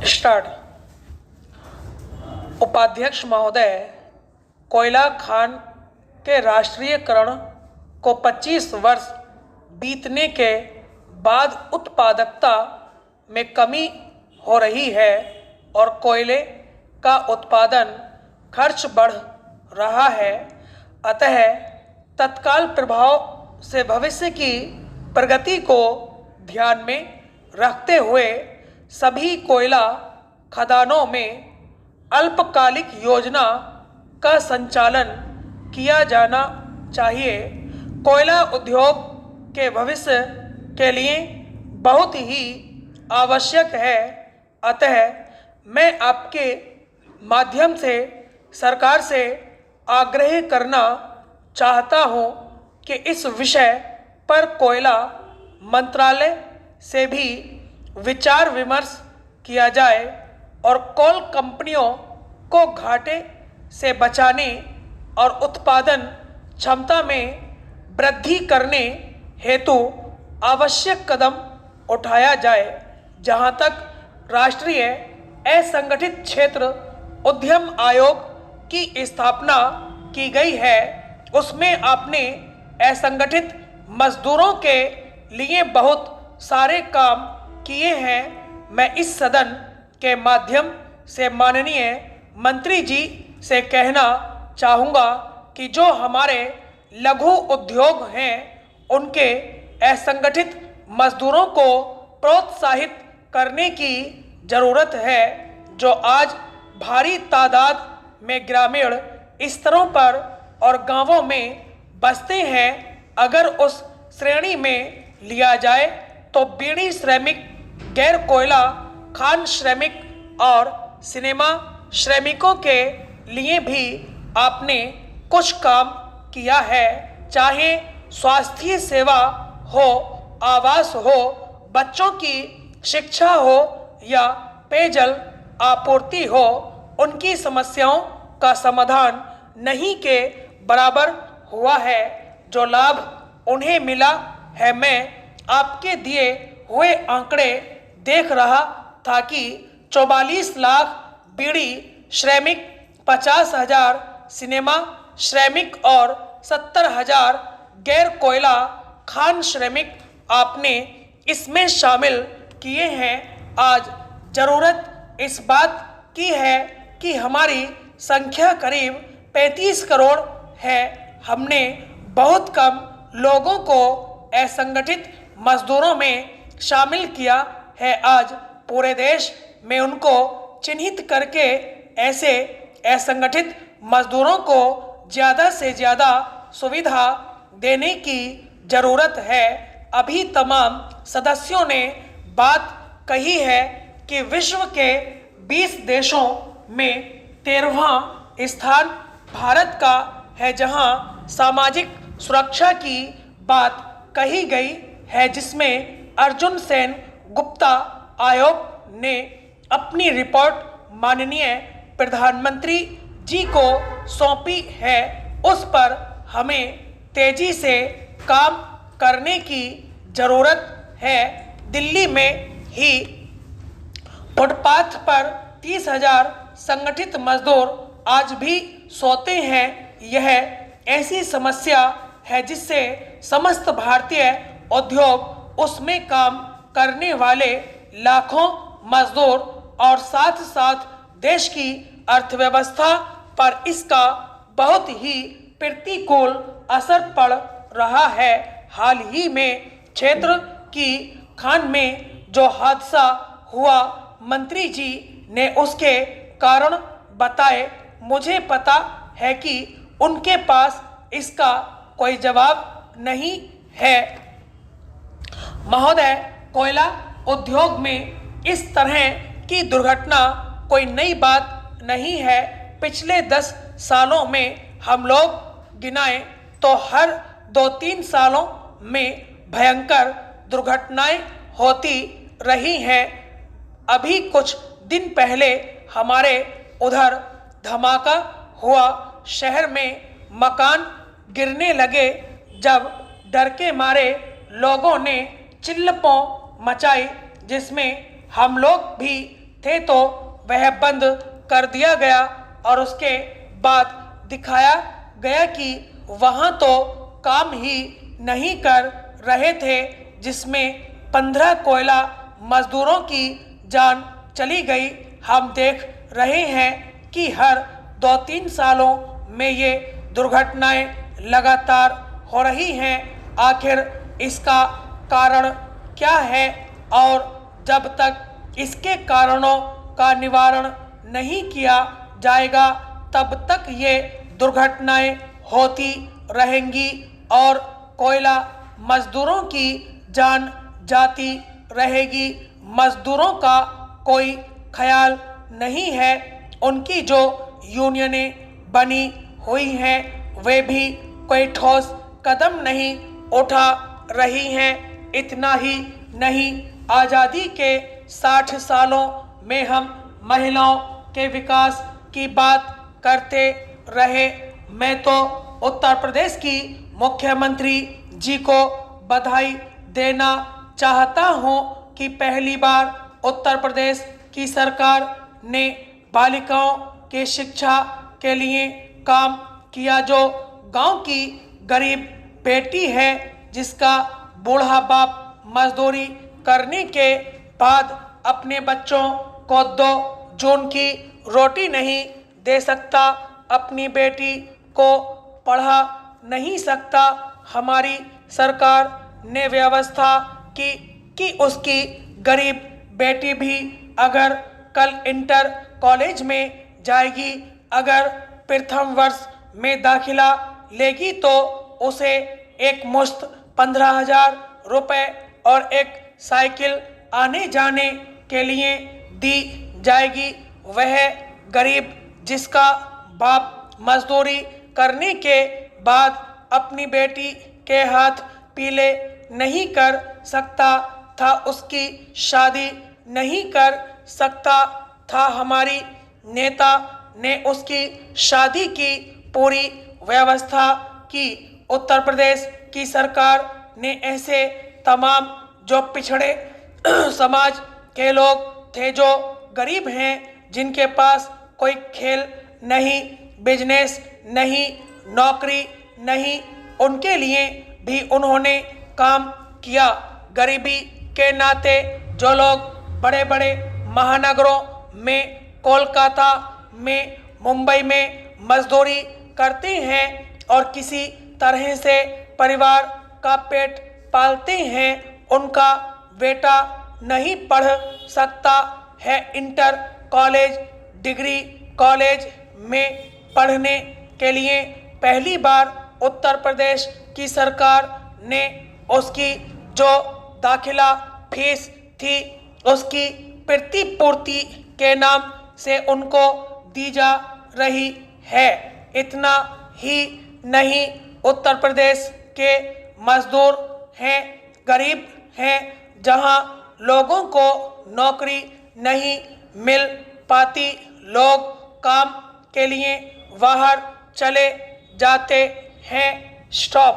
Start. उपाध्यक्ष महोदय, कोयला खान के राष्ट्रीयकरण को 25 वर्ष बीतने के बाद उत्पादकता में कमी हो रही है और कोयले का उत्पादन खर्च बढ़ रहा है। अतः तत्काल प्रभाव से भविष्य की प्रगति को ध्यान में रखते हुए सभी कोयला खदानों में अल्पकालिक योजना का संचालन किया जाना चाहिए। कोयला उद्योग के भविष्य के लिए बहुत ही आवश्यक है। अतः मैं आपके माध्यम से सरकार से आग्रह करना चाहता हूं कि इस विषय पर कोयला मंत्रालय से भी विचार विमर्श किया जाए और कोल कंपनियों को घाटे से बचाने और उत्पादन क्षमता में वृद्धि करने हेतु आवश्यक कदम उठाया जाए। जहां तक राष्ट्रीय असंगठित क्षेत्र उद्यम आयोग की स्थापना की गई है, उसमें आपने असंगठित मजदूरों के लिए बहुत सारे काम किए हैं। मैं इस सदन के माध्यम से माननीय मंत्री जी से कहना चाहूँगा कि जो हमारे लघु उद्योग हैं उनके असंगठित मजदूरों को प्रोत्साहित करने की ज़रूरत है, जो आज भारी तादाद में ग्रामीण स्तरों पर और गांवों में बसते हैं। अगर उस श्रेणी में लिया जाए तो बीड़ी श्रमिक, गैर कोयला खान श्रमिक और सिनेमा श्रमिकों के लिए भी आपने कुछ काम किया है। चाहे स्वास्थ्य सेवा हो, आवास हो, बच्चों की शिक्षा हो या पेयजल आपूर्ति हो, उनकी समस्याओं का समाधान नहीं के बराबर हुआ है। जो लाभ उन्हें मिला है, मैं आपके दिए हुए आंकड़े देख रहा था कि 44 लाख बीड़ी श्रमिक, 50,000 सिनेमा श्रमिक और 70,000 गैर कोयला खान श्रमिक आपने इसमें शामिल किए हैं। आज ज़रूरत इस बात की है कि हमारी संख्या करीब 35 करोड़ है। हमने बहुत कम लोगों को असंगठित मजदूरों में शामिल किया है। आज पूरे देश में उनको चिन्हित करके ऐसे असंगठित मजदूरों को ज़्यादा से ज़्यादा सुविधा देने की ज़रूरत है। अभी तमाम सदस्यों ने बात कही है कि विश्व के 20 देशों में 13वां स्थान भारत का है, जहां सामाजिक सुरक्षा की बात कही गई है, जिसमें अर्जुन सेन गुप्ता आयोग ने अपनी रिपोर्ट माननीय प्रधानमंत्री जी को सौंपी है। उस पर हमें तेजी से काम करने की ज़रूरत है। दिल्ली में ही फुटपाथ पर 30,000 संगठित मजदूर आज भी सोते हैं। यह ऐसी समस्या है जिससे समस्त भारतीय उद्योग, उसमें काम करने वाले लाखों मजदूर और साथ साथ देश की अर्थव्यवस्था पर इसका बहुत ही प्रतिकूल असर पड़ रहा है। हाल ही में क्षेत्र की खान में जो हादसा हुआ, मंत्री जी ने उसके कारण बताए। मुझे पता है कि उनके पास इसका कोई जवाब नहीं है। महोदय, कोयला उद्योग में इस तरह की दुर्घटना कोई नई बात नहीं है। पिछले 10 सालों में हम लोग गिनाएं तो हर 2-3 सालों में भयंकर दुर्घटनाएं होती रही हैं। अभी कुछ दिन पहले हमारे उधर धमाका हुआ, शहर में मकान गिरने लगे। जब डर के मारे लोगों ने चिल्लपों मचाई, जिसमें हम लोग भी थे तो वह बंद कर दिया गया और उसके बाद दिखाया गया कि वहाँ तो काम ही नहीं कर रहे थे, जिसमें 15 कोयला मजदूरों की जान चली गई। हम देख रहे हैं कि हर 2-3 सालों में ये दुर्घटनाएं लगातार हो रही हैं। आखिर इसका कारण क्या है? और जब तक इसके कारणों का निवारण नहीं किया जाएगा तब तक ये दुर्घटनाएं होती रहेंगी और कोयला मजदूरों की जान जाती रहेगी। मजदूरों का कोई ख्याल नहीं है। उनकी जो यूनियनें बनी हुई हैं वे भी कोई ठोस कदम नहीं उठा रही हैं। इतना ही नहीं, आज़ादी के 60 सालों में हम महिलाओं के विकास की बात करते रहे। मैं तो उत्तर प्रदेश की मुख्यमंत्री जी को बधाई देना चाहता हूं कि पहली बार उत्तर प्रदेश की सरकार ने बालिकाओं की शिक्षा के लिए काम किया। जो गांव की गरीब बेटी है जिसका बूढ़ा बाप मजदूरी करने के बाद अपने बच्चों को 2 जून की रोटी नहीं दे सकता, अपनी बेटी को पढ़ा नहीं सकता, हमारी सरकार ने व्यवस्था की कि उसकी गरीब बेटी भी अगर कल इंटर कॉलेज में जाएगी, अगर प्रथम वर्ष में दाखिला लेगी तो उसे एक मुश्त 15,000 रुपये और एक साइकिल आने जाने के लिए दी जाएगी। वह गरीब जिसका बाप मजदूरी करने के बाद अपनी बेटी के हाथ पीले नहीं कर सकता था, उसकी शादी नहीं कर सकता था, हमारी नेता ने उसकी शादी की पूरी व्यवस्था की। उत्तर प्रदेश की सरकार ने ऐसे तमाम जो पिछड़े समाज के लोग थे, जो गरीब हैं, जिनके पास कोई खेल नहीं, बिजनेस नहीं, नौकरी नहीं, उनके लिए भी उन्होंने काम किया। गरीबी के नाते जो लोग बड़े बड़े महानगरों में, कोलकाता में, मुंबई में मजदूरी करते हैं और किसी तरह से परिवार का पेट पालते हैं, उनका बेटा नहीं पढ़ सकता है इंटर कॉलेज, डिग्री कॉलेज में पढ़ने के लिए पहली बार उत्तर प्रदेश की सरकार ने उसकी जो दाखिला फीस थी उसकी प्रतिपूर्ति के नाम से उनको दी जा रही है। इतना ही नहीं, उत्तर प्रदेश के मजदूर हैं, गरीब हैं, जहां लोगों को नौकरी नहीं मिल पाती, लोग काम के लिए बाहर चले जाते हैं। स्टॉप।